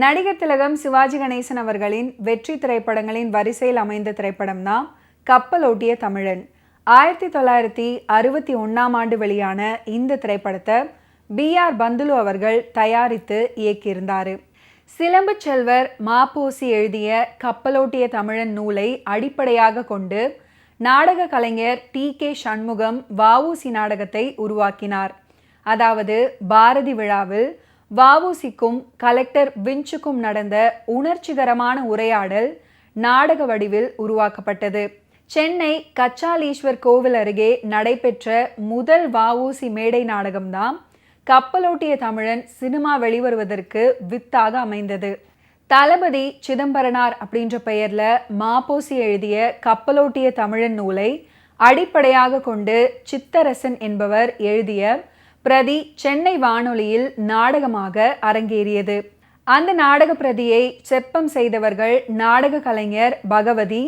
நடிகர் திலகம் சிவாஜி கணேசன் அவர்களின் வெற்றி திரைப்படங்களின் வரிசையில் அமைந்த திரைப்படம் தான் கப்பலோட்டிய தமிழன். 1961 வெளியான இந்த திரைப்படத்தை B.R. பந்துலு அவர்கள் தயாரித்து இயக்கியிருந்தார். சிலம்பு செல்வர் மாப்போசி எழுதிய கப்பலோட்டிய தமிழன் நூலை அடிப்படையாக கொண்டு நாடக கலைஞர் T.K. சண்முகம் வ.உ.சி. நாடகத்தை உருவாக்கினார். அதாவது பாரதி விழாவில் வ.உ.சிக்கும் கலெக்டர் விஞ்சுக்கும் நடந்த உணர்ச்சிகரமான உரையாடல் நாடக வடிவில் உருவாக்கப்பட்டது. சென்னை கச்சாலீஸ்வர் கோவில் அருகே நடைபெற்ற முதல் வ.உ.சி. மேடை நாடகம்தான் கப்பலோட்டிய தமிழன் சினிமா வெளிவருவதற்கு வித்தாக அமைந்தது. தளபதி சிதம்பரனார் அப்படின்ற பெயர்ல மாப்போசி எழுதிய கப்பலோட்டிய தமிழன் நூலை அடிப்படையாக கொண்டு சித்தரசன் என்பவர் எழுதிய பிரதி சென்னை வானொலியில் நாடகமாக அரங்கேறியது. அந்த நாடக பிரதியை செப்பம் செய்தவர்கள் நாடக கலைஞர் பகவதி,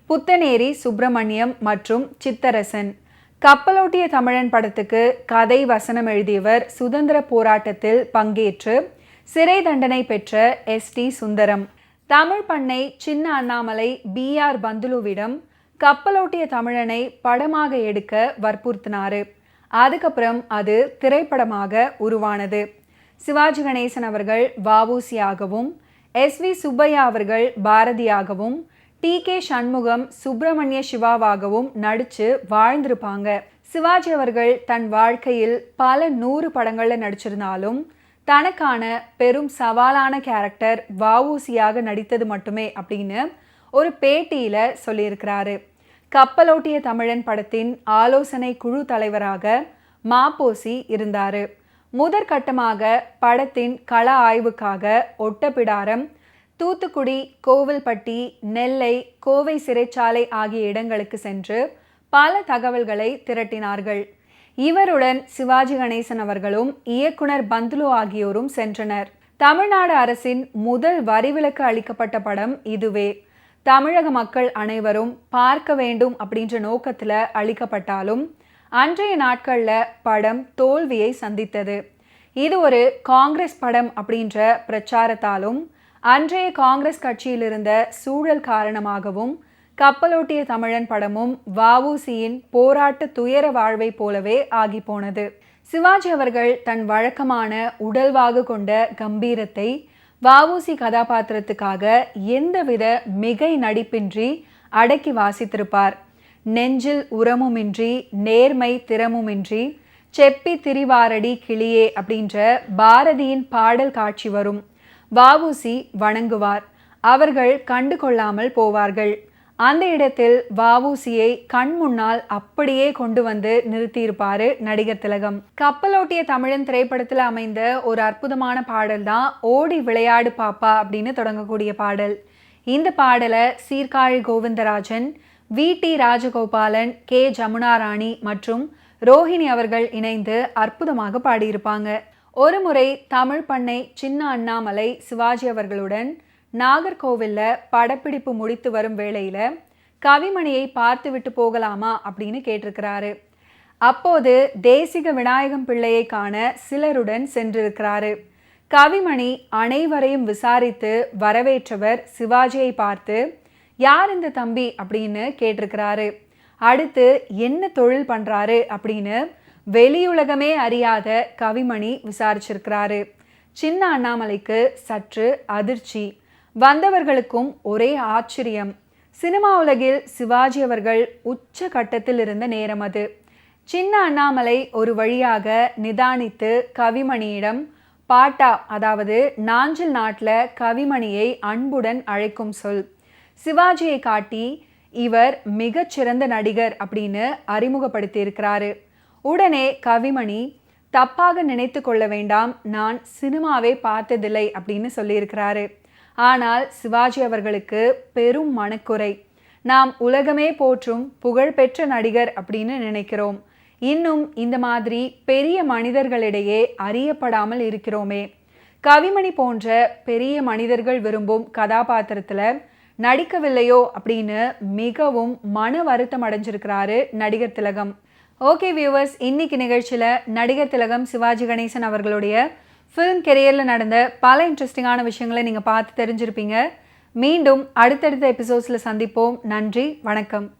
புத்தனேரி சுப்பிரமணியம் மற்றும் சித்தரசன். கப்பலோட்டிய தமிழன் படத்துக்கு கதை வசனம் எழுதியவர் சுதந்திர போராட்டத்தில் பங்கேற்று சிறை தண்டனை பெற்ற S.T. சுந்தரம். தமிழ் பண்ணை சின்ன அண்ணாமலை B.R. பந்துலுவிடம் கப்பலோட்டிய தமிழனை படமாக எடுக்க வற்புறுத்தினாரு. அதுக்கப்புறம் அது திரைப்படமாக உருவானது. சிவாஜி கணேசன் அவர்கள் வ.உ.சியாகவும், S.V. சுப்பையா அவர்கள் பாரதியாகவும், T.K. சண்முகம் சுப்பிரமணிய சிவாவாகவும் நடிச்சு வாழ்ந்திருப்பாங்க. சிவாஜி அவர்கள் தன் வாழ்க்கையில் பல 100 படங்கள்ல நடிச்சிருந்தாலும் தனக்கான பெரும் சவாலான கேரக்டர் வ.உ.சியாக நடித்தது மட்டுமே அப்படின்னு ஒரு பேட்டியில சொல்லியிருக்கிறாரு. கப்பலோட்டிய தமிழன் படத்தின் ஆலோசனை குழு தலைவராக மாப்போசி இருந்தார். முதற்கட்டமாக படத்தின் கள ஆய்வுக்காக ஒட்டப்பிடாரம், தூத்துக்குடி, கோவில்பட்டி, நெல்லை, கோவை சிறைச்சாலை ஆகிய இடங்களுக்கு சென்று பல தகவல்களை திரட்டினார்கள். இவருடன் சிவாஜி கணேசன் அவர்களும் இயக்குனர் பந்துலு ஆகியோரும் சென்றனர். தமிழ்நாடு அரசின் முதல் வரிவிலக்கு அளிக்கப்பட்ட படம் இதுவே. தமிழக மக்கள் அனைவரும் பார்க்க வேண்டும் அப்படின்ற நோக்கத்தில் அளிக்கப்பட்டாலும் அன்றைய நாட்களில் படம் தோல்வியை சந்தித்தது. இது ஒரு காங்கிரஸ் படம் அப்படின்ற பிரச்சாரத்தாலும் அன்றைய காங்கிரஸ் கட்சியில் இருந்த சூழல் காரணமாகவும் கப்பலோட்டிய தமிழன் படமும் வ.உ.சியின் போராட்ட துயர வாழ்வை போலவே ஆகி போனது. சிவாஜி அவர்கள் தன் வழக்கமான உடல்வாகு கொண்ட கம்பீரத்தை வ.உ.சி. கதாபாத்திரத்துக்காக எந்தவித மிகை நடிப்பின்றி அடக்கி வாசித்திருப்பார். நெஞ்சில் உரமுமின்றி நேர்மை திறமுமின்றி செப்பி திரிவாரடி கிளியே அப்படின்ற பாரதியின் பாடல் காட்சி வரும். வ.உ.சி. வணங்குவார். அவர்கள் கண்டு கொள்ளாமல் போவார்கள். அந்த இடத்தில் வ.உ.சியை கண் முன்னால் அப்படியே கொண்டு வந்து நிறுத்தியிருப்பாரு நடிகர் திலகம். கப்பலோட்டிய தமிழன் திரைப்படத்தில் அமைந்த ஒரு அற்புதமான பாடல் தான் ஓடி விளையாடு பாப்பா அப்படின்னு தொடங்கக்கூடிய பாடல். இந்த பாடலை சீர்காழி கோவிந்தராஜன், V.T. ராஜகோபாலன், K. ஜமுனா ராணி மற்றும் ரோஹிணி அவர்கள் இணைந்து அற்புதமாக பாடியிருப்பாங்க. ஒரு முறை தமிழ் பண்ணை சின்ன அண்ணாமலை சிவாஜி அவர்களுடன் நாகர்கோவில்ல படப்பிடிப்பு முடித்து வரும் வேளையில கவிமணியை பார்த்து விட்டு போகலாமா அப்படின்னு கேட்டிருக்கிறாரு. அப்போது தேசிக விநாயகம் பிள்ளையை காண சிலருடன் சென்றிருக்கிறாரு. கவிமணி அனைவரையும் விசாரித்து வரவேற்றவர் சிவாஜியை பார்த்து யார் இந்த தம்பி அப்படின்னு கேட்டிருக்கிறாரு. அடுத்து என்ன தொழில் பண்றாரு அப்படின்னு வெளியுலகமே அறியாத கவிமணி விசாரிச்சிருக்கிறாரு. சின்ன அண்ணாமலைக்கு சற்று அதிர்ச்சி, வந்தவர்களுக்கும் ஒரே ஆச்சரியம். சினிமா உலகில் சிவாஜி அவர்கள் உச்ச கட்டத்தில் இருந்த நேரம் அது. சின்ன அண்ணாமலை ஒரு வழியாக நிதானித்து கவிமணியிடம் பாட்டா, அதாவது நாஞ்சில் நாட்டில் கவிமணியை அன்புடன் அழைக்கும் சொல். சிவாஜியை காட்டி இவர் மிகச்சிறந்த நடிகர் அப்படின்னு அறிமுகப்படுத்தி இருக்கிறாரு. உடனே கவிமணி தப்பாக நினைத்து கொள்ள வேண்டாம், நான் சினிமாவே பார்த்ததில்லை அப்படின்னு சொல்லியிருக்கிறாரு. ஆனால் சிவாஜி அவர்களுக்கு பெரும் மனக்குறை. நாம் உலகமே போற்றும் புகழ்பெற்ற நடிகர் அப்படின்னு நினைக்கிறோம். இன்னும் இந்த மாதிரி பெரிய மனிதர்களிடையே அறியப்படாமல் இருக்கிறோமே. கவிமணி போன்ற பெரிய மனிதர்கள் விரும்பும் கதாபாத்திரத்தில் நடிக்கவில்லையோ அப்படின்னு மிகவும் மன வருத்தம் அடைஞ்சிருக்கிறாரு நடிகர் திலகம். ஓகே வியூவர்ஸ், இன்னைக்கு நிகழ்ச்சியில் நடிகர் திலகம் சிவாஜி கணேசன் அவர்களுடைய ஃபிலிம் கெரியரில் நடந்த பல இன்ட்ரெஸ்டிங்கான விஷயங்களை நீங்கள் பார்த்து தெரிஞ்சிருப்பீங்க. மீண்டும் அடுத்தடுத்த எபிசோட்ஸில் சந்திப்போம். நன்றி, வணக்கம்.